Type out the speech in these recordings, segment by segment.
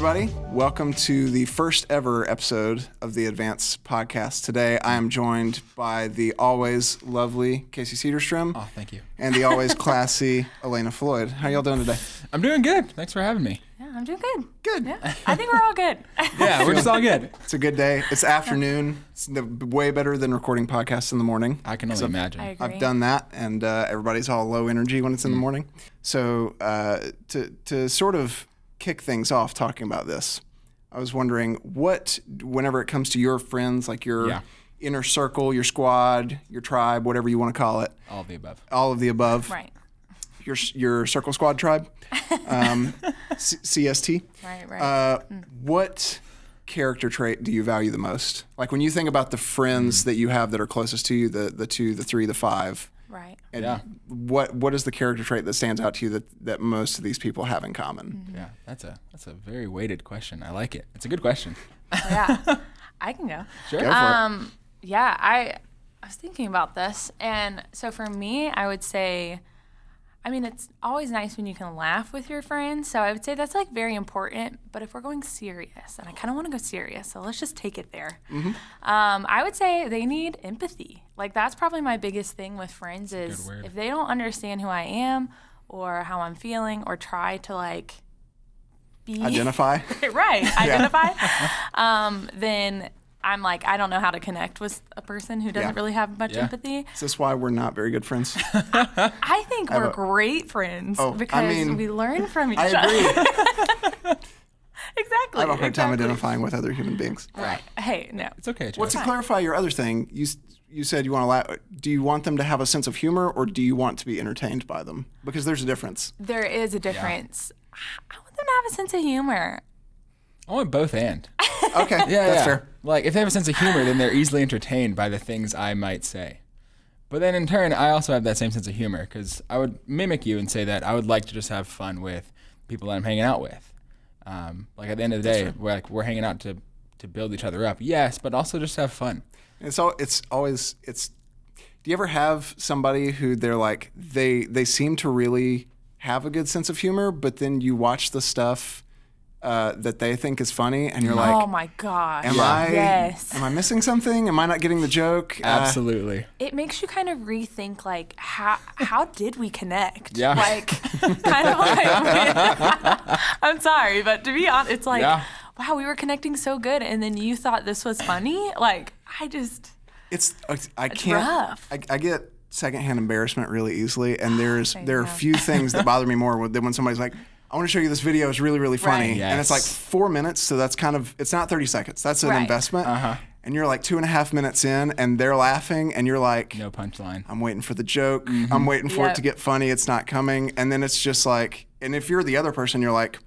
everybody. Welcome to the first ever episode of the Advance Podcast. Today, I am joined by the always lovely Kacey Cedarstrom. Oh, thank you. And the always classy Alana Floyd. How y'all doing today? I'm doing good. Thanks for having me. Yeah, I'm doing good. Good. Yeah, I think we're all good. Yeah, we're just all good. It's a good day. It's afternoon. It's way better than recording podcasts in the morning. I can only imagine. I agree. I've done that, and everybody's all low energy when it's in the morning. So to sort of kick things off talking about this, I was wondering whenever it comes to your friends, like your inner circle, your squad, your tribe, whatever you want to call it. All of the above. All of the above. Right. Your circle squad tribe, CST. Right. What character trait do you value the most? Like when you think about the friends that you have that are closest to you, the 2, the 3, the 5. Right. And what is the character trait that stands out to you that most of these people have in common? Yeah, that's a very weighted question. I like it. It's a good question. Yeah, I can go. Sure. Go for it. Yeah, I was thinking about this, and so for me, I would say, I mean, it's always nice when you can laugh with your friends, so I would say that's like very important. But if we're going serious, and I kind of want to go serious, so let's just take it there. Mm-hmm. I would say they need empathy. Like that's probably my biggest thing with friends is if they don't understand who I am or how I'm feeling or try to like be Identify. Identify, then I'm like, I don't know how to connect with a person who doesn't really have much empathy. Is this why we're not very good friends? I think we're great friends because we learn from each other. I agree. Exactly. I have a hard time identifying with other human beings. Right. Hey, no. It's okay, Joe. Well, to clarify your other thing, you said you want to laugh. Do you want them to have a sense of humor or do you want to be entertained by them? Because there's a difference. There is a difference. I want them to have a sense of humor. I want both and. Okay, that's fair. Like, if they have a sense of humor, then they're easily entertained by the things I might say. But then in turn, I also have that same sense of humor because I would mimic you and say that I would like to just have fun with people that I'm hanging out with. Like at the end of the day, we're hanging out to build each other up. Yes, but also just have fun. Do you ever have somebody who they're like, they seem to really have a good sense of humor, but then you watch the stuff that they think is funny, and you're like, oh my gosh. Am I missing something? Am I not getting the joke? Absolutely. It makes you kind of rethink, like, how did we connect? Yeah. Like, kind of like, I'm sorry, but to be honest, it's like, wow, we were connecting so good, and then you thought this was funny? Like, I can't. Rough. I get secondhand embarrassment really easily, and there are a few things that bother me more than when somebody's like, I want to show you this video. It's really, really funny. Right. Yes. And it's like 4 minutes, so that's it's not 30 seconds. That's an investment. And you're like 2.5 minutes in, and they're laughing, and you're like, no punchline. I'm waiting for the joke. I'm waiting for it to get funny. It's not coming. And then it's just like, and if you're the other person, you're like,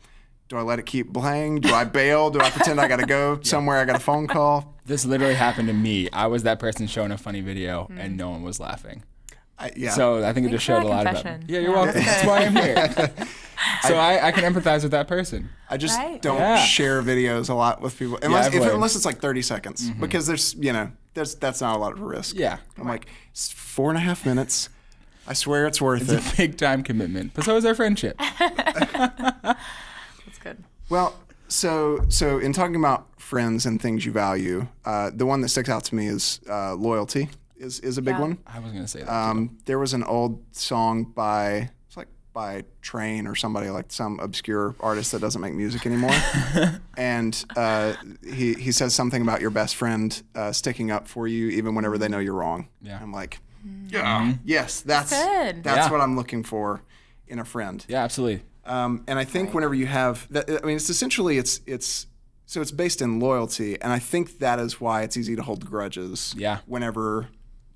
do I let it keep playing? Do I bail? Do I pretend I got to go somewhere? I got a phone call? This literally happened to me. I was that person showing a funny video, and no one was laughing. So I think it just showed a lot about me. Yeah, you're welcome. That's why I'm here. So I can empathize with that person. I just don't share videos a lot with people unless it's like 30 seconds because that's not a lot of risk. Yeah. I'm like, it's 4.5 minutes. I swear it's worth it. It's a big time commitment, but so is our friendship. That's good. Well, so in talking about friends and things you value, the one that sticks out to me is loyalty is a big one. I was gonna say that. There was an old song by Train or somebody, like some obscure artist that doesn't make music anymore. And he says something about your best friend sticking up for you even whenever they know you're wrong. Yeah. I'm like, yes, that's what I'm looking for in a friend. Yeah, absolutely. And I think whenever you have that, I mean, it's essentially it's based in loyalty, and I think that is why it's easy to hold grudges. Yeah. Whenever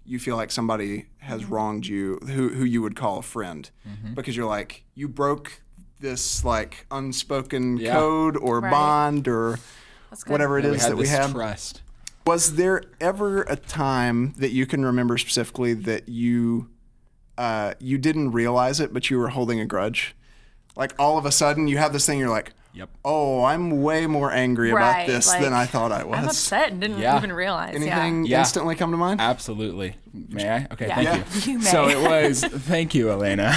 you feel like somebody has wronged you, who you would call a friend, because you're like, you broke this like unspoken code or bond or whatever it is that we have. Trust. Was there ever a time that you can remember specifically that you didn't realize it, but you were holding a grudge? Like all of a sudden you have this thing, you're like, oh, I'm way more angry about this than I thought I was. I'm upset and didn't even realize. Anything instantly come to mind? Absolutely. May I? Okay, Yeah. thank you. You may. So it was, thank you, Alana.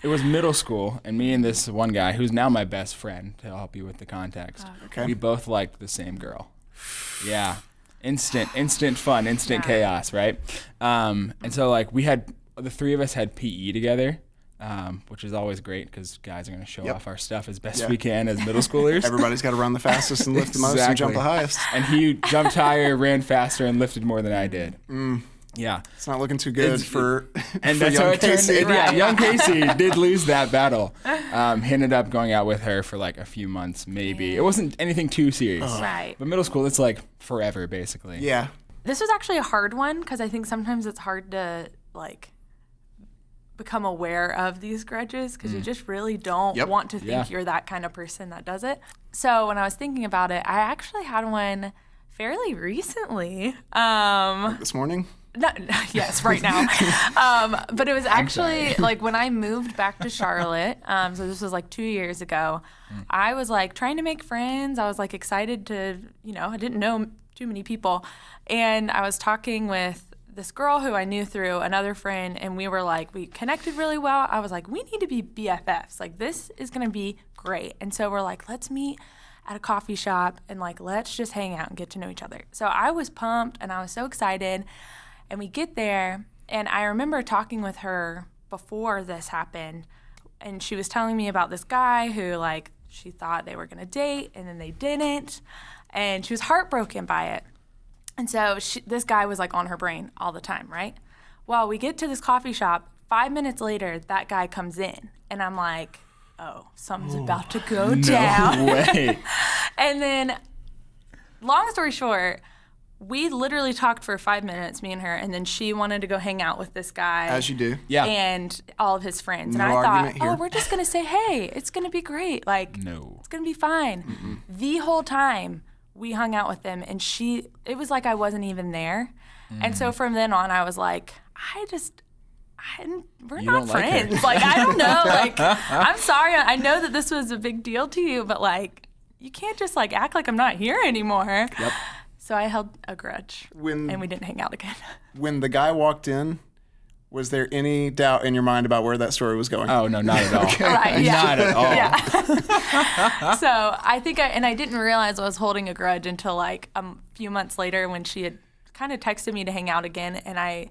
It was middle school, and me and this one guy, who's now my best friend, to help you with the context, Okay. we both liked the same girl. Yeah. Instant fun, instant chaos, right? And so, like, the three of us had PE together, which is always great because guys are going to show off our stuff as best we can as middle schoolers. Everybody's got to run the fastest and lift the most and jump the highest. And he jumped higher, ran faster, and lifted more than I did. Yeah. It's not looking too good for And for that's young how it turned. Kacey. Yeah, young Kacey did lose that battle. He ended up going out with her for like a few months, maybe. It wasn't anything too serious. Right. But middle school, it's like forever, basically. Yeah. This was actually a hard one because I think sometimes it's hard to like become aware of these grudges because you just really don't want to think you're that kind of person that does it. So when I was thinking about it, I actually had one fairly recently. This morning? Yes, right now. But it was actually like when I moved back to Charlotte. So this was like 2 years ago. I was like trying to make friends. I was like excited to, I didn't know too many people. And I was talking with this girl who I knew through another friend, and we connected really well. I was like, we need to be BFFs. Like, this is going to be great. And so we're like, let's meet at a coffee shop and like, let's just hang out and get to know each other. So I was pumped and I was so excited. And we get there, and I remember talking with her before this happened, and she was telling me about this guy who, like, she thought they were going to date, and then they didn't, and she was heartbroken by it. And so this guy was, like, on her brain all the time, right? Well, we get to this coffee shop. 5 minutes later, that guy comes in, and I'm like, oh, something's about to go down. No way. And then, long story short, we literally talked for 5 minutes, me and her, and then she wanted to go hang out with this guy. As you do. Yeah. And all of his friends. No and I argument thought, here. we're just going to say, hey, it's going to be great. Like, No. it's going to be fine. The whole time we hung out with them, and it was like I wasn't even there. And so from then on, I was like, we're You not don't like her. friends. Like, I don't know. Like, I'm sorry. I know that this was a big deal to you, but like, you can't just like act like I'm not here anymore. Yep. So I held a grudge, and we didn't hang out again. When the guy walked in, was there any doubt in your mind about where that story was going? Oh, no, not at all. Right, yeah. Not at all. Yeah. So I think I didn't realize I was holding a grudge until like a few months later when she had kind of texted me to hang out again, and I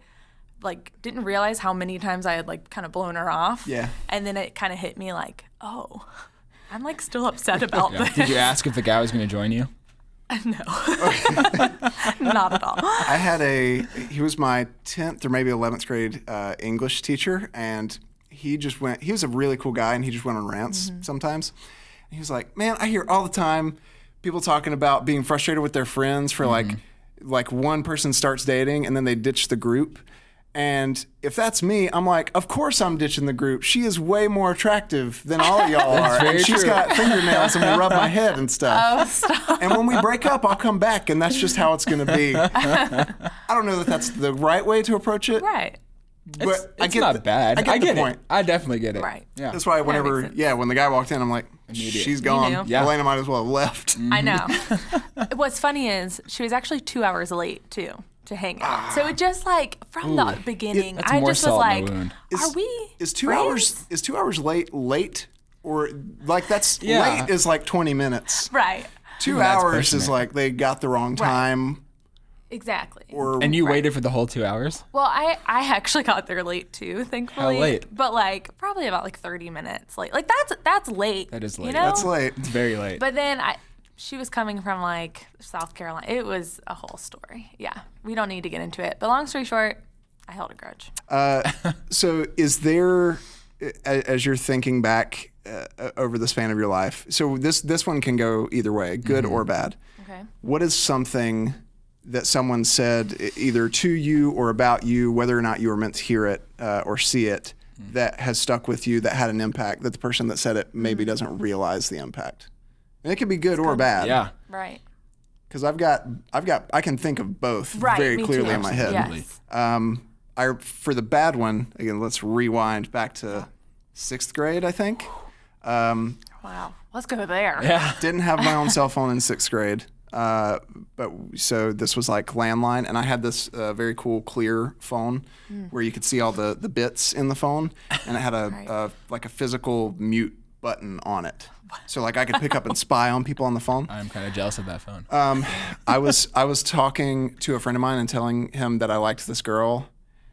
like didn't realize how many times I had like kind of blown her off. Yeah. And then it kind of hit me like, oh, I'm like still upset about this. Did you ask if the guy was going to join you? No. Not at all. I had he was my 10th or maybe 11th grade English teacher, and he was a really cool guy, and he just went on rants sometimes. And he was like, man, I hear all the time people talking about being frustrated with their friends for like one person starts dating and then they ditch the group. And if that's me, I'm like, of course I'm ditching the group. She is way more attractive than all of y'all are. very And she's true. got fingernails and will rub my head and stuff. Oh, stop. And when we break up, I'll come back, and that's just how it's going to be. I don't know that that's the right way to approach it. Right. But It's not bad. I get the it. point. I definitely get it. Right. Yeah. That's why whenever, makes sense. when the guy walked in, I'm like, Immediate. she's gone. knew. Yeah. Elena might as well have left. I know. What's funny is she was actually 2 hours late too to hang out. So it just like from the beginning, That's I more just was salt in like, the wound. are we Is 2 friends? hours late? Or like that's Yeah. late is like 20 minutes. Right. 2 That's hours pushing is it. like they got the wrong time. Exactly. Or And you waited for the whole 2 hours? Well, I actually got there late too, thankfully. How late? But like probably about like 30 minutes late. Like that's late. That is late. You know? that's late. It's very late. But then she was coming from like South Carolina. It was a whole story. Yeah. We don't need to get into it. But long story short, I held a grudge. So is there, as you're thinking back over the span of your life, so this one can go either way, good or bad. Okay. What is something that someone said either to you or about you, whether or not you were meant to hear it or see it, that has stuck with you, that had an impact, that the person that said it maybe doesn't realize the impact? And it could be good or bad. Yeah. Right. Because I can think of both Right. very me clearly too. in my head. Yes. For the bad one, again, let's rewind back to 6th grade, I think. Wow. Let's go there. Yeah. Didn't have my own cell phone in 6th grade. But so this was like landline, and I had this very cool clear phone where you could see all the bits in the phone, and it had a like a physical mute button on it. So like I could pick up and spy on people on the phone. I'm kind of jealous of that phone. I was talking to a friend of mine and telling him that I liked this girl.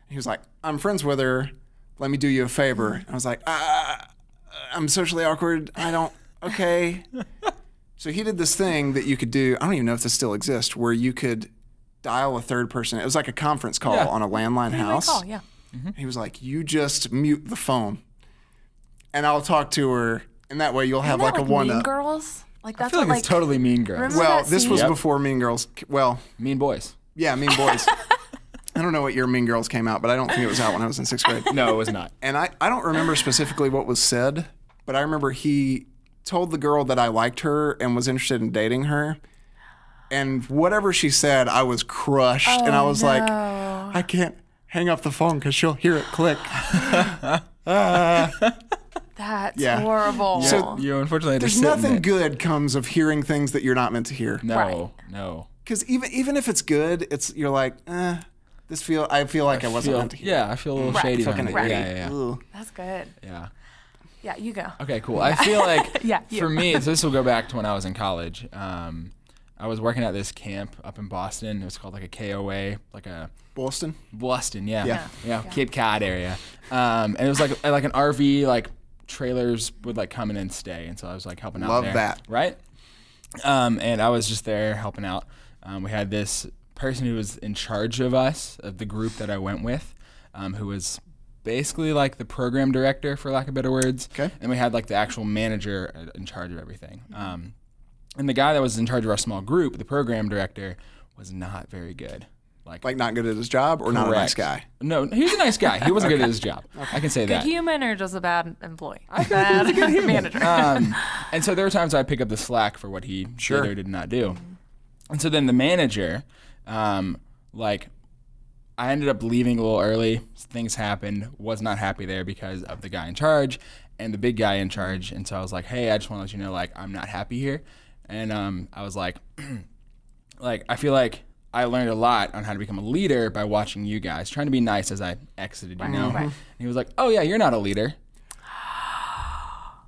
He was like, "I'm friends with her. Let me do you a favor." I was like, "I'm socially awkward. I don't. Okay." So he did this thing that you could do. I don't even know if this still exists, where you could dial a third person. It was like a conference call on a landline house. Call, yeah. He was like, "You just mute the phone, and I'll talk to her, and that way you'll have like a one Mean up." Girls? Like I that's feel like what, it's totally Mean Girls. Remember Well, that this scene? was Yep. before Mean Girls. Well, Mean Boys. yeah, Mean Boys. I don't know what year Mean Girls came out, but I don't think it was out when I was in 6th grade. No, it was not. And I don't remember specifically what was said, but I remember he told the girl that I liked her and was interested in dating her. And whatever she said, I was crushed. And I was like, I can't hang up the phone because she'll hear it click. That's Yeah. horrible. So You unfortunately had to There's sit in nothing it. good comes of hearing things that you're not meant to hear. No, Right. no. Because even if it's good, you're like, I feel like I wasn't meant to hear. Yeah, I feel a little shady Fucking behind it. idiot. Yeah. Ugh. That's good. Yeah. Yeah, you go. Okay, cool. I feel like Yeah, you. for me, so this will go back to when I was in college. I was working at this camp up in Boston. It was called like a KOA, like a Boston? Boston, yeah. Yeah. Yeah, Cape Cod area. And it was like an RV, like trailers would like come in and stay. And so I was like helping out Love there. that. Right? And I was just there helping out. We had this person who was in charge of us, of the group that I went with, who was basically like the program director, for lack of better words. Okay. And we had like the actual manager in charge of everything. And the guy that was in charge of our small group, the program director, was not very good. Like not good at his job or not a nice Correct. guy? No, he was a nice guy. He wasn't good at his job. I can say Good that. human or just a bad employee? Bad manager. And so there were times I pick up the slack for what he Sure. did or did not do. And so then the manager, like, I ended up leaving a little early. Things happened. Was not happy there because of the guy in charge and the big guy in charge. And so I was like, hey, I just want to let you know, like, I'm not happy here. And I was like, I feel like I learned a lot on how to become a leader by watching you guys, trying to be nice as I exited, you know? Right. And he was like, oh, yeah, you're not a leader.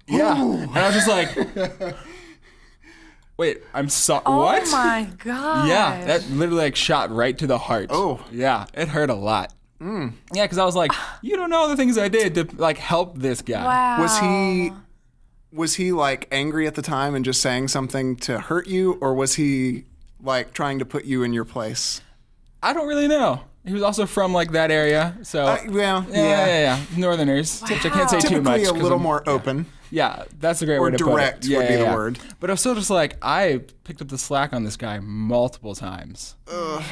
Yeah. And I was just like, wait, I'm sorry. What? Oh my god. Yeah, that literally like shot right to the heart. Oh. Yeah, it hurt a lot. Yeah, because I was like, you don't know the things I did to like help this guy. Wow. Was he like angry at the time and just saying something to hurt you, or was he like trying to put you in your place? I don't really know. He was also from like that area, so Well, yeah. Northerners, which I can't say too much. Typically a 'cause little I'm- more open. Yeah, that's a great Or way to put it. direct Yeah, would be yeah, the yeah. word. But I was still just like, I picked up the slack on this guy multiple times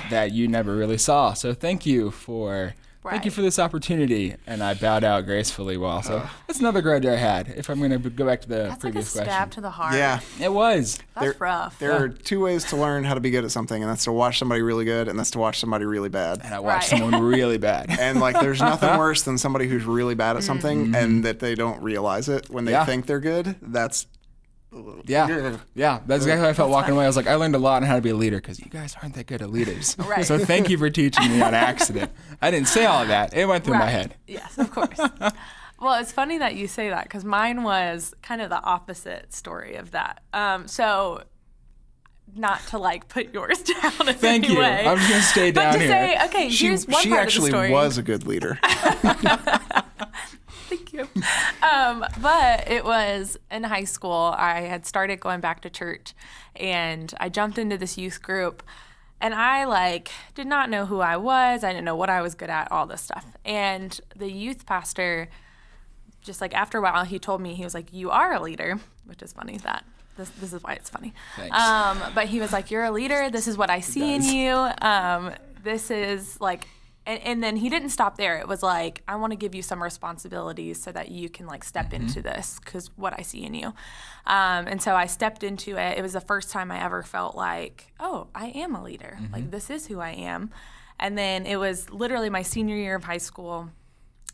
that you never really saw. So thank you for this opportunity. And I bowed out gracefully. Well, so that's another grudge I had. If I'm gonna go back to the That's like a previous stab question, to the heart. Yeah. it was. That's rough. There are two ways to learn how to be good at something, and that's to watch somebody really good, and that's to watch somebody really bad. And I watched Right. someone really bad. And like, there's nothing worse than somebody who's really bad at something and that they don't realize it when they Yeah. think they're good. That's Yeah, that's exactly how I felt walking away. I was like, I learned a lot on how to be a leader because you guys aren't that good at leaders. Right. So thank you for teaching me on accident. I didn't say all of that. It went through my Right. head. Yes, of course. Well, it's funny that you say that because mine was kind of the opposite story of that. So, not to like put yours down in Thank any you. way, I'm just gonna stay but down to here. say, okay, here's one she part actually of the story. was a good leader. Thank you. But it was in high school. I had started going back to church, and I jumped into this youth group, and I like did not know who I was. I didn't know what I was good at, all this stuff. And the youth pastor, just like after a while, he told me, he was like, "You are a leader," which is funny that. This is why it's funny. Thanks. But he was like, "You're a leader. This is what I see in you. This is like," and then he didn't stop there. It was like, "I want to give you some responsibilities so that you can like step into this because what I see in you." And so I stepped into it. It was the first time I ever felt like, "Oh, I am a leader. Like this is who I am." And then it was literally my senior year of high school.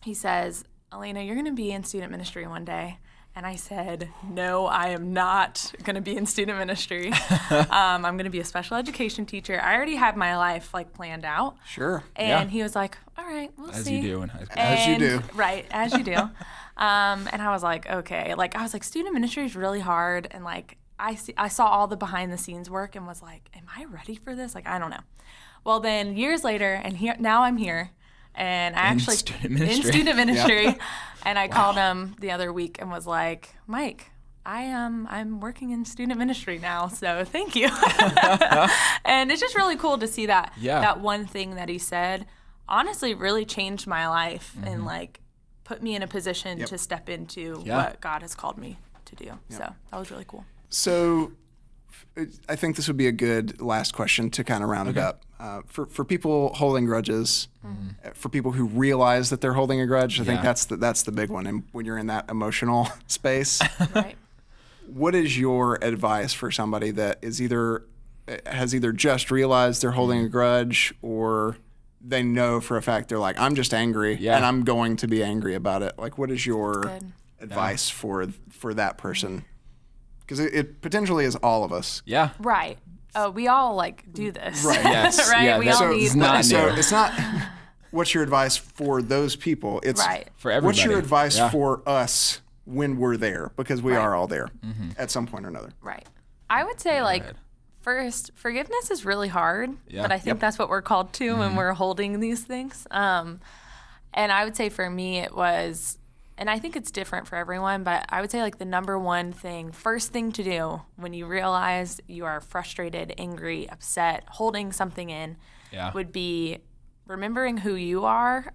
He says, "Alana, you're going to be in student ministry one day, And I said, no, I am not going to be in student ministry. I'm going to be a special education teacher. I already had my life like planned out. Sure. And he was like, all right, we'll As see. you do in high school. As you do. Right, as you do. And I was like, okay. Like, I was like, student ministry is really hard. And like, I saw all the behind the scenes work and was like, am I ready for this? Like, I don't know. Well, then years later, and now I'm here. And I actually in student ministry, and I called him the other week and was like, Mike, I'm working in student ministry now, so thank you. And it's just really cool to see that that one thing that he said honestly really changed my life and like put me in a position to step into what God has called me to do. So that was really cool. So I think this would be a good last question to kind of round it up. For people holding grudges, for people who realize that they're holding a grudge, I think that's the big one. And when you're in that emotional space, Right. what is your advice for somebody that has either just realized they're holding a grudge, or they know for a fact they're like, I'm just angry and I'm going to be angry about it? Like, what is your advice for that person? Because it potentially is all of us. Yeah. Right. Oh, we all like do this. Right. Yes. Right. Yeah, We that's all need. So it's not what's your advice for those people. It's For everybody. what's your advice for us when we're there, because we are all there at some point or another. Right. I would say first, forgiveness is really hard, but I think that's what we're called to when we're holding these things. And I would say for me it was, and I think it's different for everyone, but I would say like the number one thing, first thing to do when you realize you are frustrated, angry, upset, holding something in, would be remembering who you are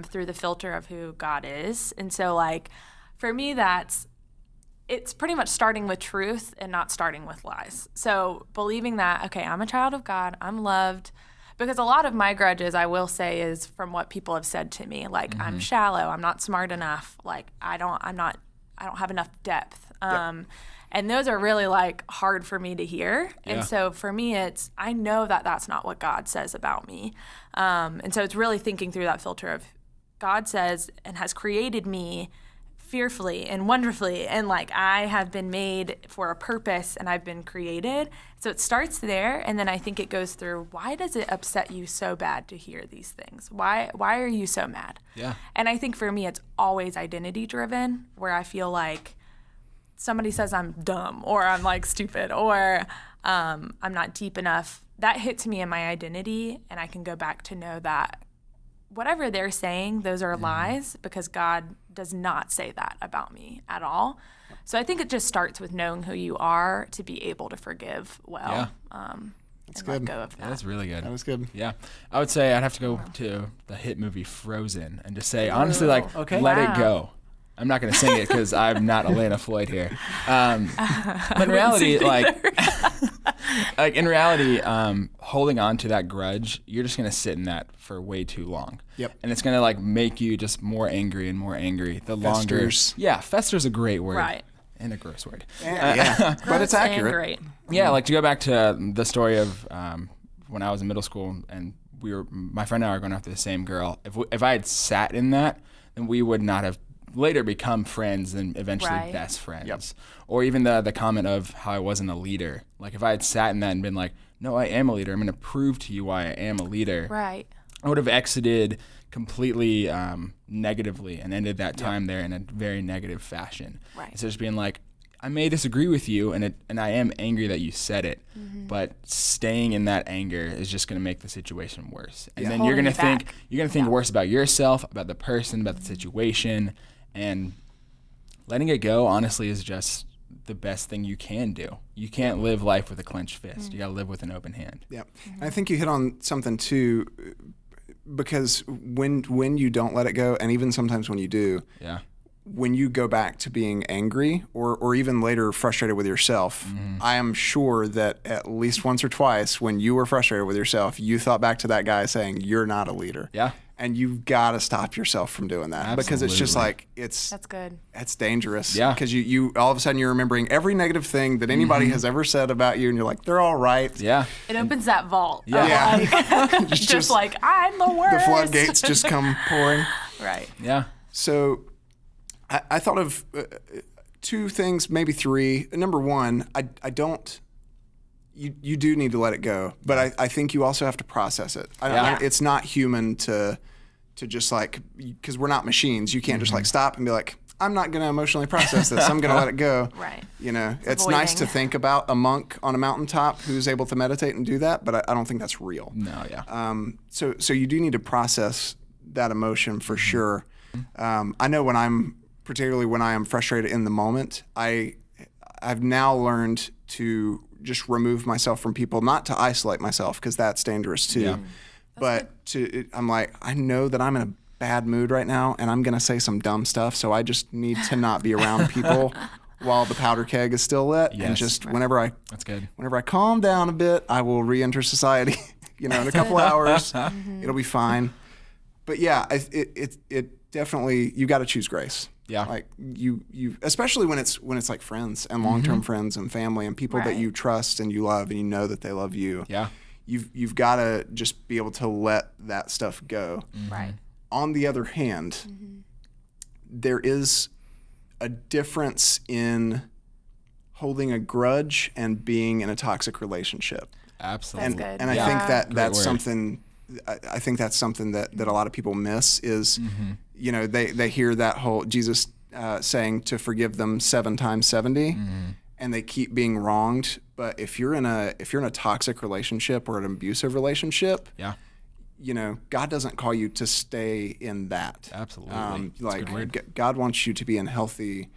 through the filter of who God is. And so like for me, it's pretty much starting with truth and not starting with lies. So believing that, okay, I'm a child of God, I'm loved. Because a lot of my grudges, I will say, is from what people have said to me. Like, I'm shallow, I'm not smart enough, like I don't have enough depth. And those are really like hard for me to hear. And so for me, I know that that's not what God says about me. And so it's really thinking through that filter of God says and has created me fearfully and wonderfully, and like I have been made for a purpose and I've been created. So it starts there, and then I think it goes through, why does it upset you so bad to hear these things? Why are you so mad? Yeah. And I think for me it's always identity driven, where I feel like somebody says I'm dumb or I'm like stupid or I'm not deep enough. That hits me in my identity, and I can go back to know that whatever they're saying, those are lies, because God does not say that about me at all. So I think it just starts with knowing who you are to be able to forgive well. That's and good. Let go of that. Yeah, that's really good. That was good. Yeah. I would say I'd have to go to the hit movie Frozen and just say, honestly, like, let it go. I'm not going to sing it because I'm not Alana Floyd here. But in reality, in reality, holding on to that grudge, you're just going to sit in that for way too long. Yep. And it's going to like make you just more angry and more angry. The longer. Yeah, fester's a great word. Right. And a gross word. Yeah. But it's accurate. Yeah, like to go back to the story of when I was in middle school and my friend and I were going after the same girl. If I had sat in that, then we would not have later become friends and eventually best friends. Yep. Or even the comment of how I wasn't a leader. Like if I had sat in that and been like, no, I am a leader. I'm going to prove to you why I am a leader. Right. I would have exited completely negatively and ended that time there in a very negative fashion. Right. Instead of just being like, I may disagree with you and I am angry that you said it, but staying in that anger is just going to make the situation worse. And then you're going to think worse about yourself, about the person, about the situation. And letting it go, honestly, is just the best thing you can do. You can't live life with a clenched fist. You got to live with an open hand. Yeah. And I think you hit on something too, because when you don't let it go, and even sometimes when you do, when you go back to being angry or even later frustrated with yourself, I am sure that at least once or twice when you were frustrated with yourself, you thought back to that guy saying, you're not a leader. Yeah. And you've got to stop yourself from doing that. Absolutely. Because it's just like, that's good. It's dangerous. Yeah. Because you all of a sudden you're remembering every negative thing that anybody has ever said about you, and you're like, they're all right. Yeah. It opens that vault. Yeah. Like, just like, I'm the worst. The floodgates just come pouring. Right. Yeah. So I thought of two things, maybe three. Number one, I don't. You do need to let it go, but I think you also have to process it. It's not human to just like, because we're not machines. You can't just like stop and be like, I'm not going to emotionally process this. I'm going to let it go. Right. You know, it's nice to think about a monk on a mountaintop who's able to meditate and do that, but I don't think that's real. No, yeah. So you do need to process that emotion for sure. I know particularly when I am frustrated in the moment, I've now learned to just remove myself from people, not to isolate myself because that's dangerous too. Yeah. But I'm like, I know that I'm in a bad mood right now and I'm going to say some dumb stuff. So I just need to not be around people while the powder keg is still lit. Yes. And just whenever I calm down a bit, I will re-enter society, in a couple hours, it'll be fine. But yeah, it definitely, you got to choose grace. Yeah. Like you especially when it's like friends and long-term friends and family and people that you trust and you love and you know that they love you. Yeah. You've got to just be able to let that stuff go. Right. On the other hand, there is a difference in holding a grudge and being in a toxic relationship. Absolutely. That's good. And I think that's word. something. I think that's something that a lot of people miss is, they hear that whole Jesus saying to forgive them 7 times 70, and they keep being wronged. But if you're in a toxic relationship or an abusive relationship, God doesn't call you to stay in that. Absolutely. That's a good word. God wants you to be in healthy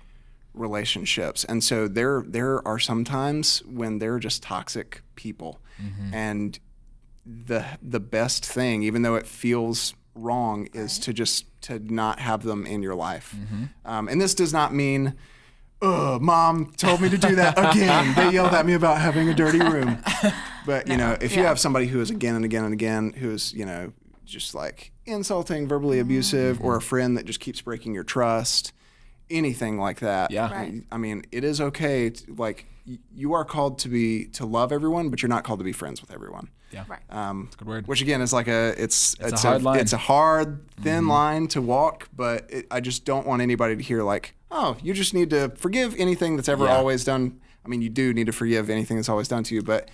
relationships, and so there are some times when they're just toxic people, and the best thing, even though it feels wrong, is to not have them in your life. And this does not mean, Mom told me to do that again. They yelled at me about having a dirty room. But if you have somebody who is again and again and again, who is just like insulting, verbally abusive, or a friend that just keeps breaking your trust, anything like that. Yeah. Right. I mean, it is okay. You are called to love everyone, but you're not called to be friends with everyone. Yeah. Right. That's a good word. Which again is like it's a hard line. It's a hard, thin line to walk, but I just don't want anybody to hear like, oh, you just need to forgive anything that's ever always done. I mean, you do need to forgive anything that's always done to you, but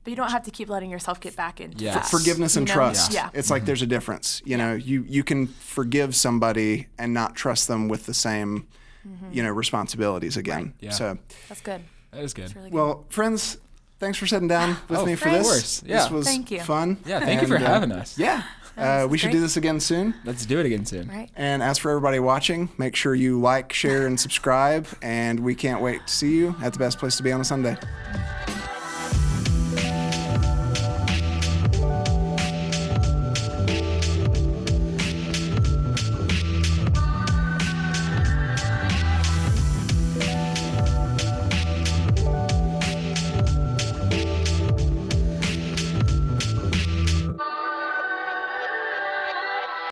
you don't have to keep letting yourself get back into Yes. that. forgiveness and trust. Yeah. It's like there's a difference. You can forgive somebody and not trust them with the same, responsibilities again. Right. Yeah. So That's good. That is good. That's really good. well, friends, thanks for sitting down with me for of this. course. Yeah. This was Thank you. fun. Yeah, thank you for having us. Yeah. This We is should great. do this again soon. Let's do it again soon. Right. And as for everybody watching, make sure you like, share, and subscribe. And we can't wait to see you at the best place to be on a Sunday.